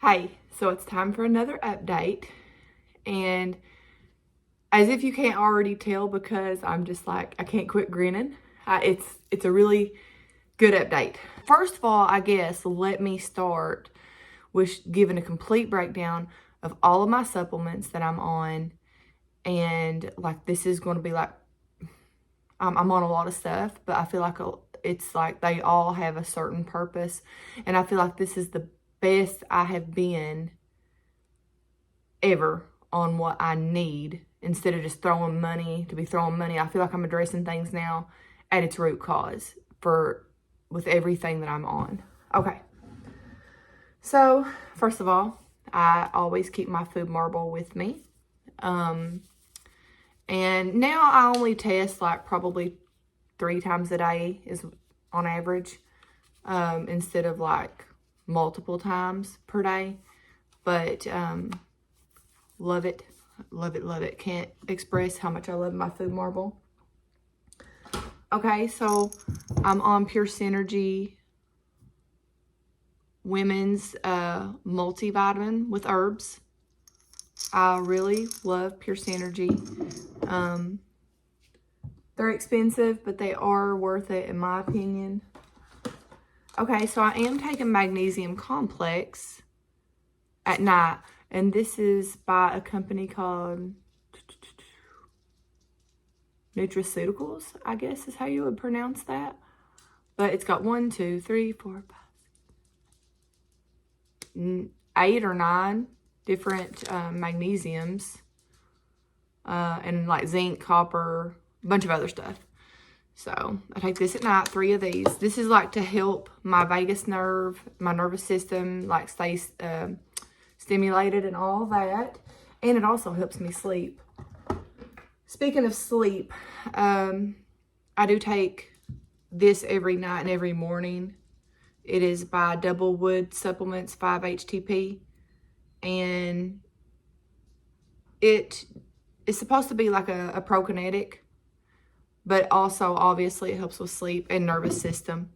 Hey, so it's time for another update, and as if you can't already tell, because I'm just like, I can't quit grinning. It's a really good update. First of all, I guess let me start with giving a complete breakdown of all of my supplements that I'm on, and like this is going to be like, I'm on a lot of stuff, but I feel like it's like they all have a certain purpose, and I feel like this is the best I have been ever on what I need, instead of just throwing money to be throwing money. I feel like I'm addressing things now at its root cause with everything that I'm on. Okay. So, first of all, I always keep my food marble with me. And now I only test like probably 3 times a day is on average, instead of like multiple times per day. But love it, love it, love it. Can't express how much I love my food marble. Okay, so I'm on Pure Synergy Women's multivitamin with herbs. I really love Pure Synergy. They're expensive, but they are worth it in my opinion. Okay, so I am taking magnesium complex at night, and this is by a company called Nutraceuticals, I guess is how you would pronounce that. But it's got 1, 2, 3, 4, 5, 8 or 9 different magnesiums, and like zinc, copper, a bunch of other stuff. So I take this at night, 3 of these. This is like to help my vagus nerve, my nervous system, like stay stimulated and all that. And it also helps me sleep. Speaking of sleep, I do take this every night and every morning. It is by Double Wood Supplements 5-HTP. And it is supposed to be like a prokinetic, but also obviously it helps with sleep and nervous system,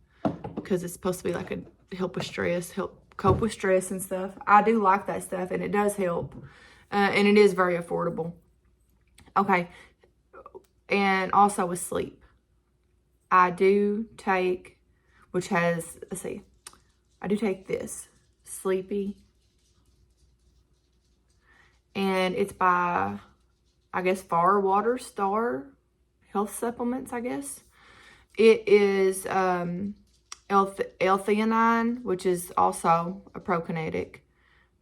because it's supposed to be like a help with stress, help cope with stress and stuff. I do like that stuff, and it does help, and it is very affordable. Okay, and also with sleep, I do take, which has, let's see, I do take this, Sleepy, and it's by, I guess, Far Water Star Health Supplements, I guess. It is L-theanine, which is also a prokinetic,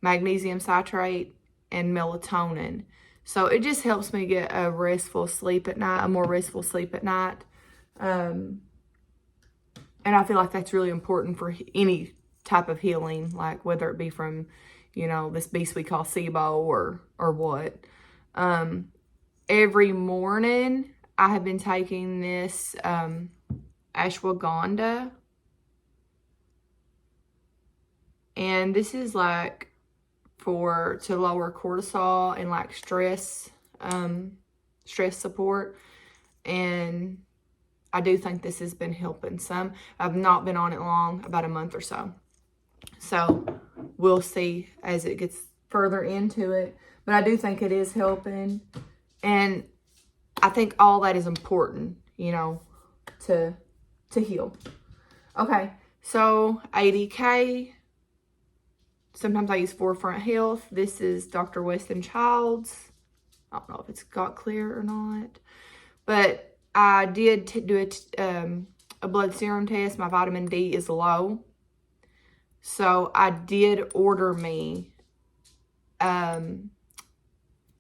magnesium citrate, and melatonin. So it just helps me get a restful sleep at night, a more restful sleep at night. And I feel like that's really important for any type of healing, like whether it be from, this beast we call SIBO or what. Every morning I have been taking this ashwagandha. And this is like to lower cortisol and like stress support. And I do think this has been helping some. I've not been on it long, about a month or so. So we'll see as it gets further into it. But I do think it is helping. And I think all that is important, to heal. Okay, so 80K. Sometimes I use Forefront Health. This is Dr. Weston Child's. I don't know if it's got clear or not. But I did do a blood serum test. My vitamin D is low. So I did order me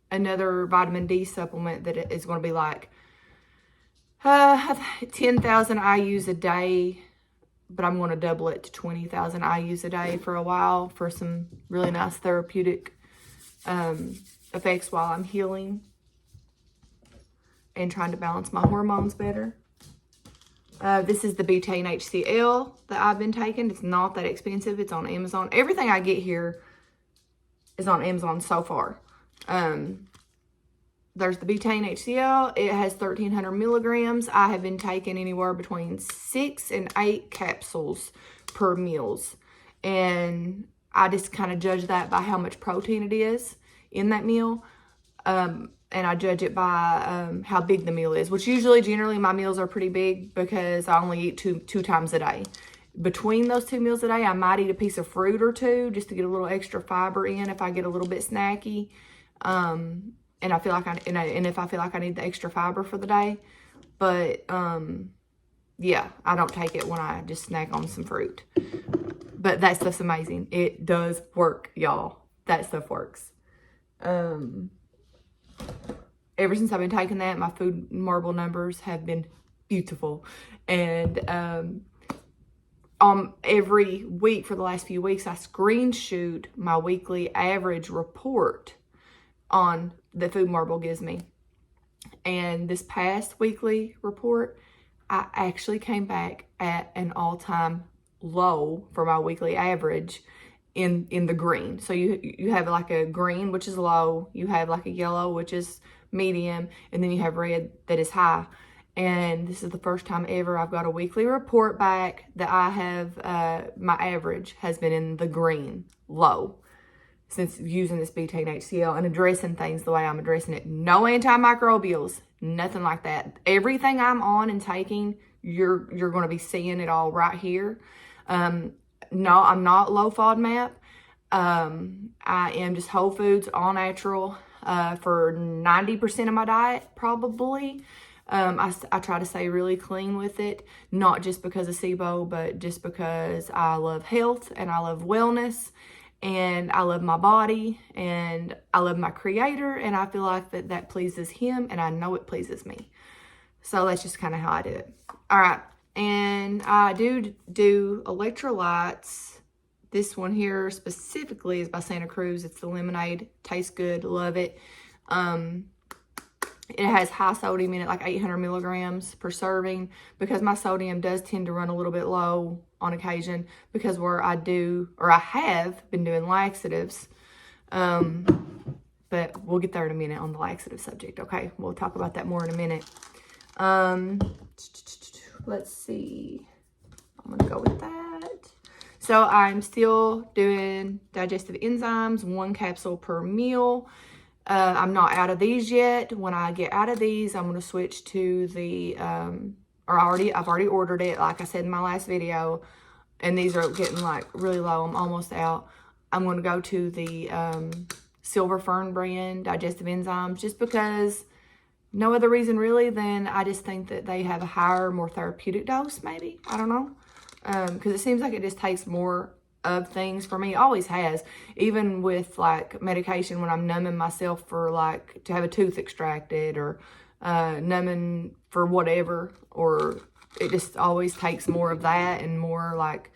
another vitamin D supplement that is going to be like 10,000 IUs a day. But I'm going to double it to 20,000 IUs a day for a while for some really nice therapeutic effects while I'm healing and trying to balance my hormones better. This is the butane HCl that I've been taking. It's not that expensive. It's on Amazon. Everything I get here is on Amazon so far. There's the butane HCl. It has 1,300 milligrams. I have been taking anywhere between 6 and 8 capsules per meals. And I just kind of judge that by how much protein it is in that meal. And I judge it by how big the meal is, which generally my meals are pretty big because I only eat two times a day. Between those 2 meals a day, I might eat a piece of fruit or 2 just to get a little extra fiber in if I get a little bit snacky. And I feel like and if I feel like I need the extra fiber for the day. But yeah, I don't take it when I just snack on some fruit. But that stuff's amazing. It does work, y'all. That stuff works. Ever since I've been taking that, my food marble numbers have been beautiful. And every week for the last few weeks, I screenshot my weekly average report on the food marble gives me. And this past weekly report, I actually came back at an all-time low for my weekly average in the green. So you have like a green, which is low. You have like a yellow, which is medium. And then you have red that is high. And this is the first time ever I've got a weekly report back that I have, my average has been in the green, low, since using this betaine HCl and addressing things the way I'm addressing it. No antimicrobials, nothing like that. Everything I'm on and taking, you're going to be seeing it all right here. No, I'm not low FODMAP. I am just whole foods, all natural, for 90% of my diet, probably. I try to stay really clean with it, not just because of SIBO, but just because I love health and I love wellness and I love my body and I love my creator, and I feel like that pleases him, and I know it pleases me. So that's just kind of how I do it. All right. And I do electrolytes. This one here specifically is by Santa Cruz. It's the lemonade. Tastes good. Love it. It has high sodium in it, like 800 milligrams per serving, because my sodium does tend to run a little bit low on occasion, because I have been doing laxatives. But we'll get there in a minute on the laxative subject, okay? We'll talk about that more in a minute. Let's see. I'm going to go with that. So I'm still doing digestive enzymes, 1 capsule per meal. I'm not out of these yet. When I get out of these, I'm going to switch to the, I've already ordered it, like I said in my last video, and these are getting like really low. I'm almost out. I'm going to go to the Silver Fern brand digestive enzymes, just because, no other reason really than I just think that they have a higher, more therapeutic dose, maybe. I don't know. Because it seems like it just takes more of things for me. It always has. Even with like medication, when I'm numbing myself for like to have a tooth extracted, or numbing for whatever, or it just always takes more of that and more like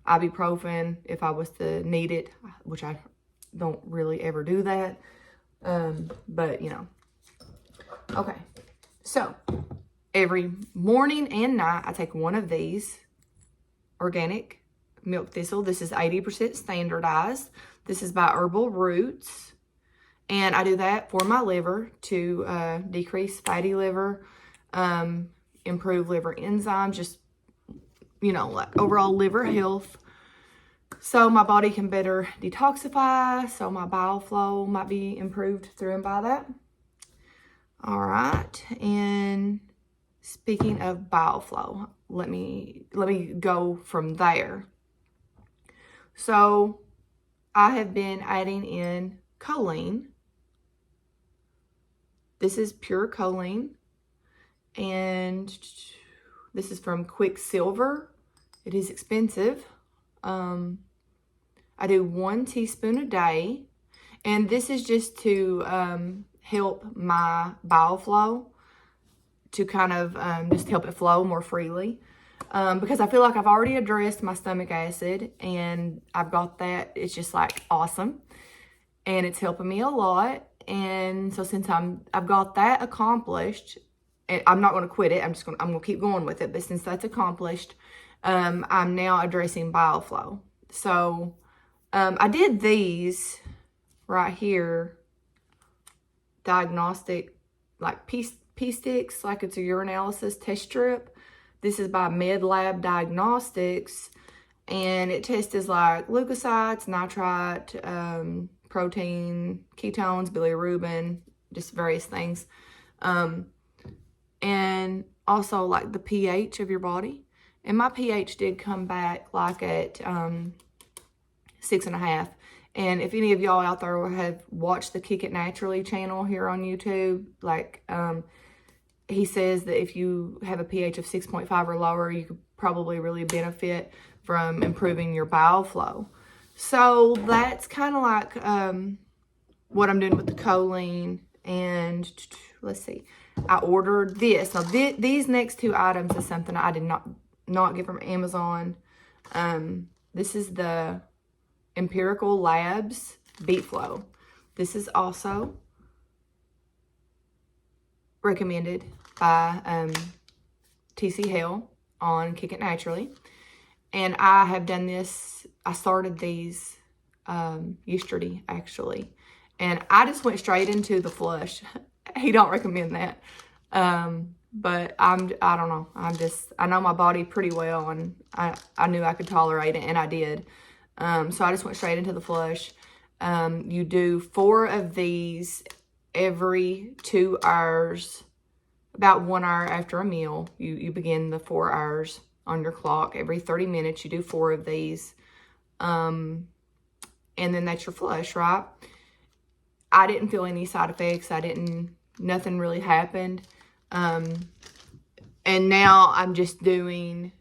ibuprofen if I was to need it, which I don't really ever do that. But you know. Okay, so every morning and night I take 1 of these organic milk thistle. This is 80% standardized. This is by Herbal Roots, and I do that for my liver to decrease fatty liver, improve liver enzymes, just, you know, like overall liver health, so my body can better detoxify, so my bile flow might be improved through and by that. All right, and speaking of bile flow, let me go from there. So I have been adding in choline. This is pure choline, and this is from Quicksilver. It is expensive. I do 1 teaspoon a day, and this is just to help my bile flow, to kind of just help it flow more freely, because I feel like I've already addressed my stomach acid, and I've got that. It's just like awesome, and it's helping me a lot. And so since I've got that accomplished, and I'm not going to quit it, I'm going to keep going with it. But since that's accomplished, I'm now addressing bile flow. So I did these right here, diagnostic, like pee sticks, like it's a urinalysis test strip. This is by MedLab Diagnostics, and it tests like leukocytes, nitrite, protein, ketones, bilirubin, just various things. And also like the pH of your body. And my pH did come back like at 6.5. And if any of y'all out there have watched the Kick It Naturally channel here on YouTube, like he says that if you have a pH of 6.5 or lower, you could probably really benefit from improving your bile flow. So that's kind of like what I'm doing with the choline. And let's see, I ordered this. Now these next two items is something I did not get from Amazon. This is the Empirical Labs Beet Flow. This is also recommended by TC Hale on Kick It Naturally. And I have done this, I started these yesterday actually. And I just went straight into the flush. He don't recommend that. But I don't know. I know my body pretty well, and I knew I could tolerate it, and I did. So I just went straight into the flush. You do 4 of these every 2 hours, about 1 hour after a meal. You begin the 4 hours on your clock. Every 30 minutes, you do 4 of these. And then that's your flush, right? I didn't feel any side effects. Nothing really happened. And now I'm just doing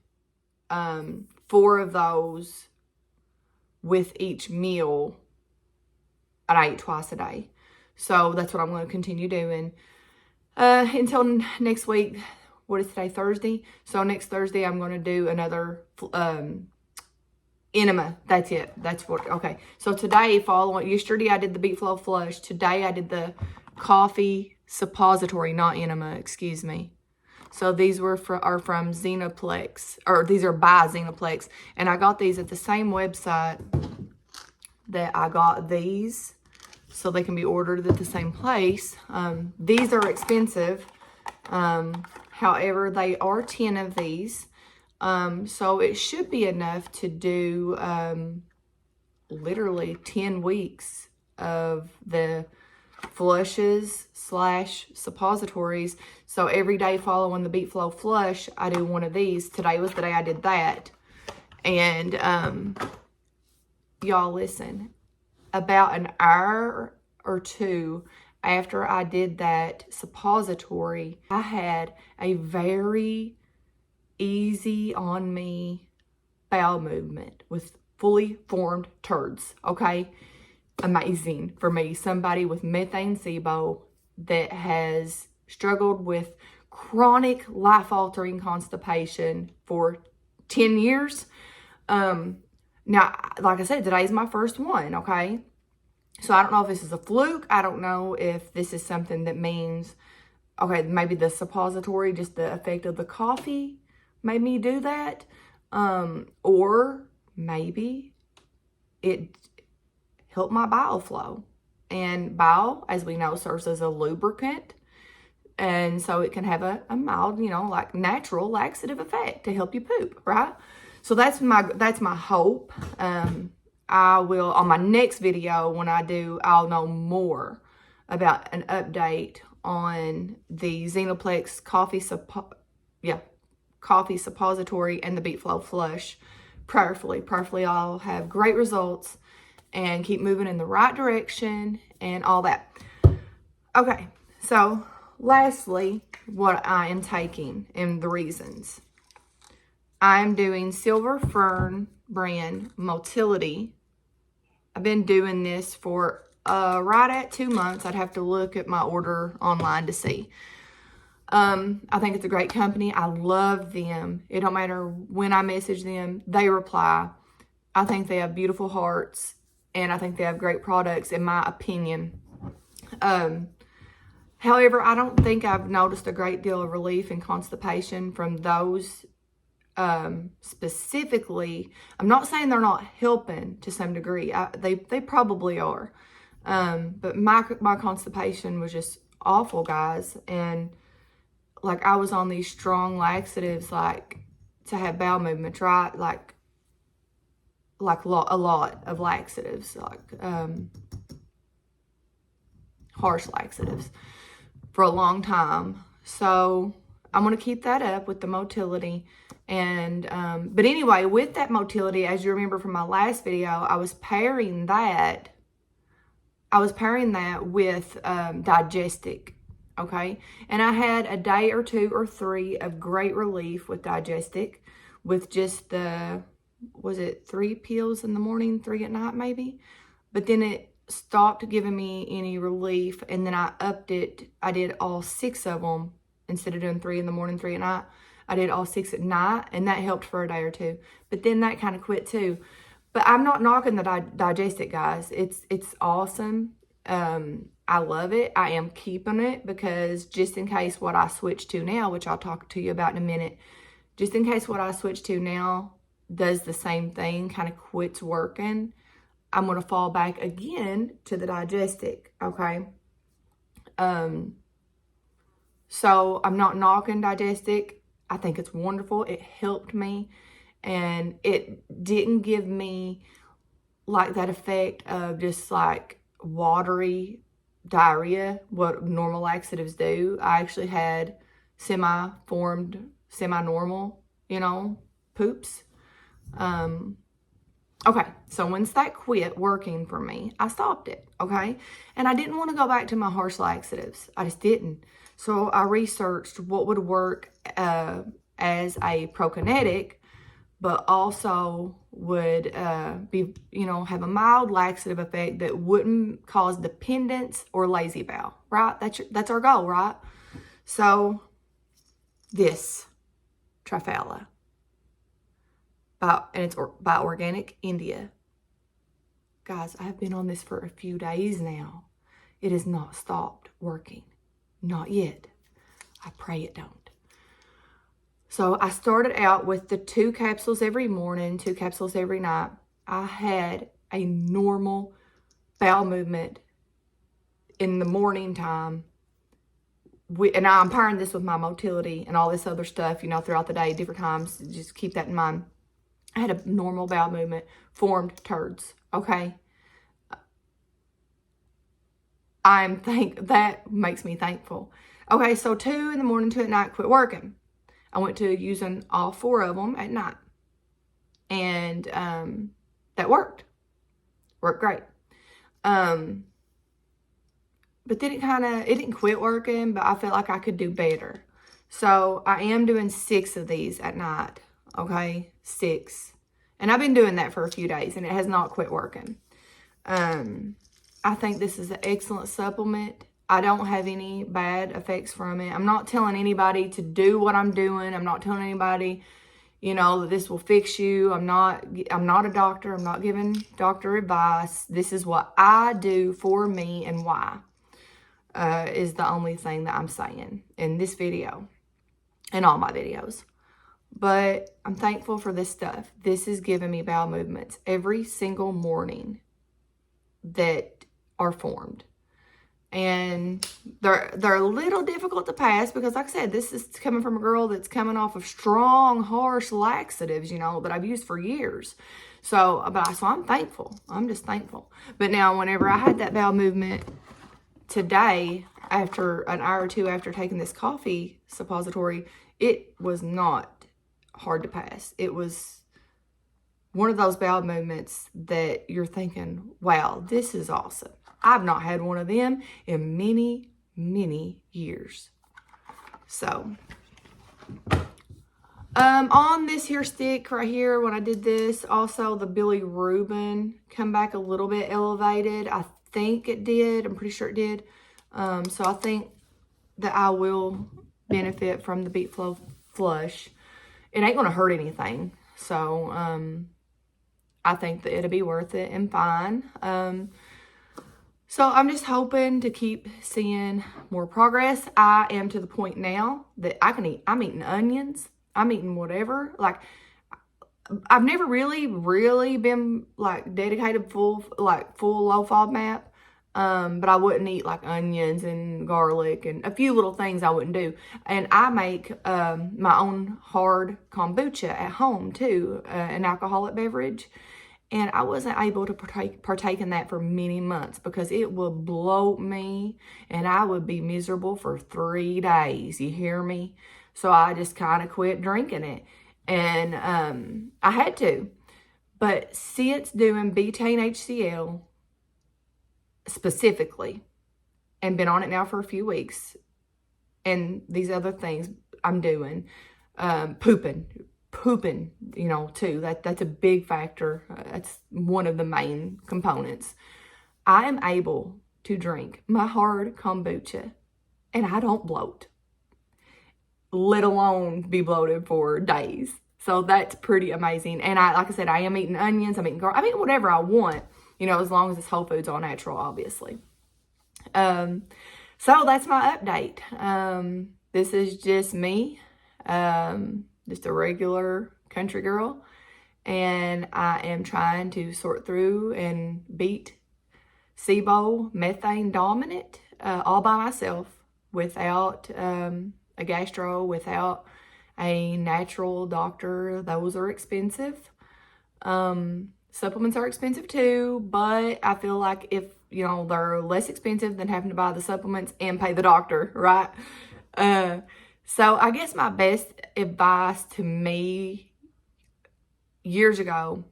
4 of those with each meal, and I eat twice a day. So that's what I'm going to continue doing until next week. What is today? Thursday. So next Thursday I'm going to do another enema. That's it. That's what. Okay. So today, yesterday I did the Beet Flow Flush. Today I did the coffee suppository, not enema. Excuse me. So these are from Xenoplex, or these are by Xenoplex, and I got these at the same website that I got these, so they can be ordered at the same place. These are expensive. However, they are 10 of these. So it should be enough to do literally 10 weeks of the flushes / suppositories. So every day following the Beet Flow Flush, I do one of these. Today was the day I did that. And y'all listen, about an hour or 2 after I did that suppository, I had a very easy on me bowel movement with fully formed turds. Okay, amazing for me, somebody with methane SIBO that has struggled with chronic life-altering constipation for 10 years. Now, like I said, today's my first one. Okay, so I don't know if this is a fluke. I don't know if this is something that means, okay, maybe the suppository, just the effect of the coffee made me do that. Or maybe it helped my bile flow. And bile, as we know, serves as a lubricant. And so it can have a mild, like natural laxative effect to help you poop, right? So that's my hope. I will, on my next video, when I do, I'll know more about an update on the Xenoplex coffee suppository and the Beet Flow Flush. Prayerfully I'll have great results and keep moving in the right direction and all that. Okay, so lastly, what I am taking and the reasons. I'm doing Silver Fern brand Motility. I've been doing this for right at 2 months. I'd have to look at my order online to see. I think it's a great company. I love them. It don't matter when I message them, they reply. I think they have beautiful hearts, and I think they have great products, in my opinion. However, I don't think I've noticed a great deal of relief in constipation from those specifically. I'm not saying they're not helping to some degree. They probably are. But my constipation was just awful, guys. And like, I was on these strong laxatives, like, to have bowel movements, right? Like, like a lot of laxatives, like harsh laxatives for a long time. So I'm going to keep that up with the motility. And but anyway, with that motility, as you remember from my last video, I was pairing that with Digestic, okay? And I had a day or 2 or 3 of great relief with Digestic, with just the, was it 3 pills in the morning, 3 at night maybe? But then it stopped giving me any relief, and then I upped it. I did all 6 of them. Instead of doing 3 in the morning, 3 at night, I did all 6 at night, and that helped for a day or 2. But then that kind of quit too. But I'm not knocking the Digestic, guys. It's awesome. I love it. I am keeping it because just in case what I switch to now, which I'll talk to you about in a minute, just in case what I switch to now does the same thing, kind of quits working, I'm going to fall back again to the Digestic, okay? So I'm not knocking Digestic. I think it's wonderful. It helped me, and it didn't give me like that effect of just like watery diarrhea, what normal laxatives do. I actually had semi-formed, semi-normal, poops. Okay, so once that quit working for me, I stopped it, okay? And I didn't want to go back to my harsh laxatives. I just didn't. So I researched what would work as a prokinetic, but also would be, have a mild laxative effect that wouldn't cause dependence or lazy bowel, right? That's our goal, right? So this Triphala, and it's by Organic India. Guys, I have been on this for a few days now. It has not stopped working. Not yet. I pray it don't. So I started out with the 2 capsules every morning, 2 capsules every night. I had a normal bowel movement in the morning time. And I'm pairing this with my motility and all this other stuff, throughout the day, different times. Just keep that in mind. I had a normal bowel movement, formed turds, okay? That makes me thankful. Okay, so 2 in the morning, 2 at night, quit working. I went to using all 4 of them at night. And that worked. Worked great. But then it didn't quit working, but I felt like I could do better. So I am doing 6 of these at night. Okay, 6. And I've been doing that for a few days, and it has not quit working. I think this is an excellent supplement. I don't have any bad effects from it. I'm not telling anybody to do what I'm doing. I'm not telling anybody, that this will fix you. I'm not a doctor. I'm not giving doctor advice. This is what I do for me and why is the only thing that I'm saying in this video and all my videos. But I'm thankful for this stuff. This is giving me bowel movements every single morning that are formed. And they're a little difficult to pass because, like I said, this is coming from a girl that's coming off of strong, harsh laxatives, that I've used for years. So I'm thankful. I'm just thankful. But now, whenever I had that bowel movement today, after an hour or 2 after taking this coffee suppository, it was not hard to pass. It was one of those bowel movements that you're thinking, wow, this is awesome. I've not had one of them in many, many years. So, on this here stick right here, when I did this, also the bilirubin come back a little bit elevated. I think it did. I'm pretty sure it did. So I think that I will benefit from the Beet Flow Flush. It ain't going to hurt anything. So, I think that it'll be worth it and fine. So I'm just hoping to keep seeing more progress. I am to the point now that I'm eating onions. I'm eating whatever. Like, I've never really been like dedicated full low FODMAP. But I wouldn't eat like onions and garlic and a few little things I wouldn't do. And I make my own hard kombucha at home too, an alcoholic beverage. And I wasn't able to partake in that for many months because it would bloat me and I would be miserable for 3 days. You hear me? So I just kind of quit drinking it. And I had to. But since doing betaine HCl specifically, and been on it now for a few weeks, and these other things I'm doing, pooping, you know, too. That's a big factor. That's one of the main components. I am able to drink my hard kombucha and I don't bloat, let alone be bloated for days. So that's pretty amazing. And like I said, I am eating onions, I'm eating garlic, I'm eating whatever I want, you know, as long as it's whole foods, all natural, obviously. So that's my update. This is just me, just a regular country girl, and I am trying to sort through and beat Sibo Methane dominant all by myself without a gastro, without a natural doctor. Those are expensive. Supplements are expensive too, but I feel like if, you know, they're less expensive than having to buy the supplements and pay the doctor, right? So I guess my best advice to me years ago,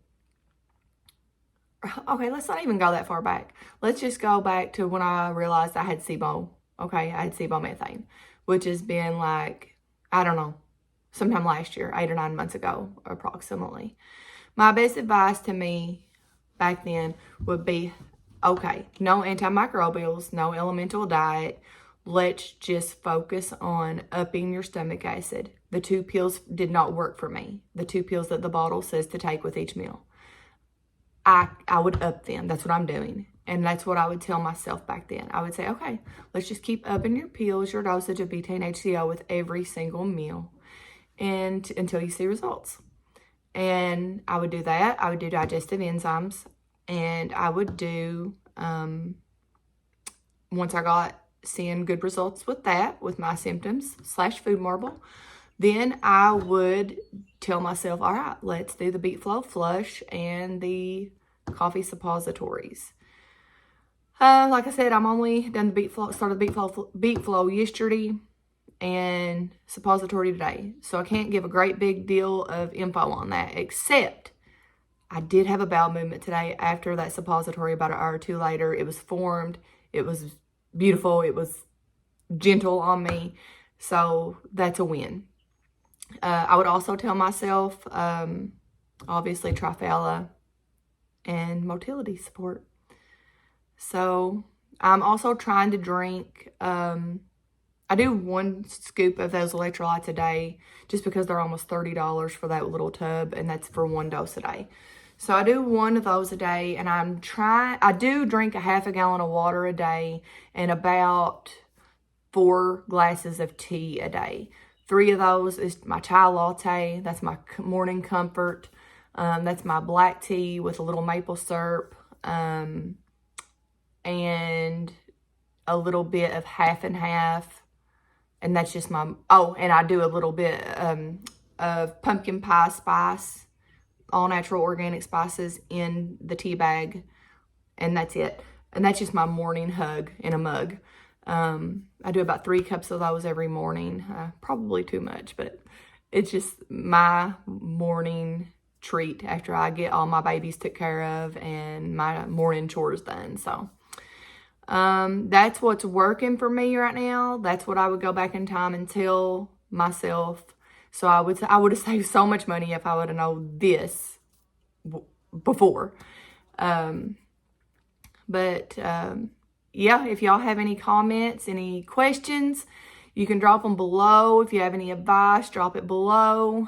okay, let's not even go that far back. Let's just go back to when I realized I had SIBO. Okay, I had SIBO methane, which has been like, I don't know, sometime last year, 8 or 9 months ago, approximately. My best advice to me back then would be, okay, no antimicrobials, no elemental diet. Let's just focus on upping your stomach acid. The 2 pills did not work for me. The 2 pills that the bottle says to take with each meal. I would up them. That's what I'm doing. And that's what I would tell myself back then. I would say, okay, let's just keep upping your pills, your dosage of betaine HCl with every single meal and until you see results. And I would do that. I would do digestive enzymes. And I would do, once I got seeing good results with that, with my symptoms / food marble, then I would tell myself, all right, let's do the Beet Flow Flush and the coffee suppositories. Like I said, I'm only done the Beet Flow, started the Beet Flow yesterday and suppository today. So I can't give a great big deal of info on that, except I did have a bowel movement today after that suppository. About an hour or 2 later, it was formed. It was beautiful. It was gentle on me. So that's a win. I would also tell myself, obviously, Triphala and motility support. So I'm also trying to drink, I do 1 scoop of those electrolytes a day just because they're almost $30 for that little tub, and that's for 1 dose a day. So I do 1 of those a day, and I do drink a half a gallon of water a day and about 4 glasses of tea a day. 3 of those is my chai latte. That's my morning comfort. That's my black tea with a little maple syrup, and a little bit of half and half. And that's just my, and I do a little bit of pumpkin pie spice, all natural organic spices in the tea bag. And that's it. And that's just my morning hug in a mug. I do about 3 cups of those every morning. Probably too much, but it's just my morning treat after I get all my babies took care of and my morning chores done. So that's what's working for me right now. That's what I would go back in time and tell myself. So I would have saved so much money if I would have known this before. Yeah, if y'all have any comments, any questions, you can drop them below. If you have any advice, drop it below.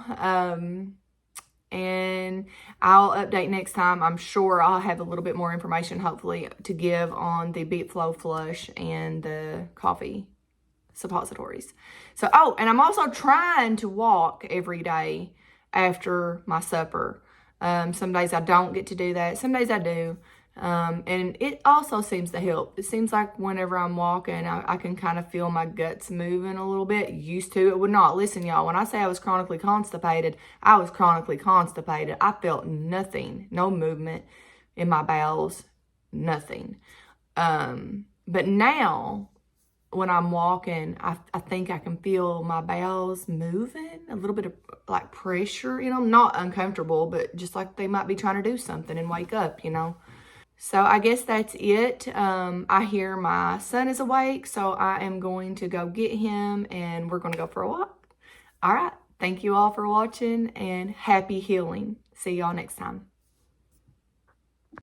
And I'll update next time. I'm sure I'll have a little bit more information, hopefully, to give on the Beet Flow Flush and the coffee suppositories. So, and I'm also trying to walk every day after my supper. Some days I don't get to do that. Some days I do. And it also seems to help. It seems like whenever I'm walking, I can kind of feel my guts moving a little bit. Used to, it would not. Listen, y'all, when I say I was chronically constipated, I was chronically constipated. I felt nothing, no movement in my bowels, nothing. But now, when I'm walking, I think I can feel my bowels moving, a little bit of like pressure, not uncomfortable, but just like they might be trying to do something and wake up, So I guess that's it. I hear my son is awake, so I am going to go get him and we're going to go for a walk. All right. Thank you all for watching and happy healing. See y'all next time.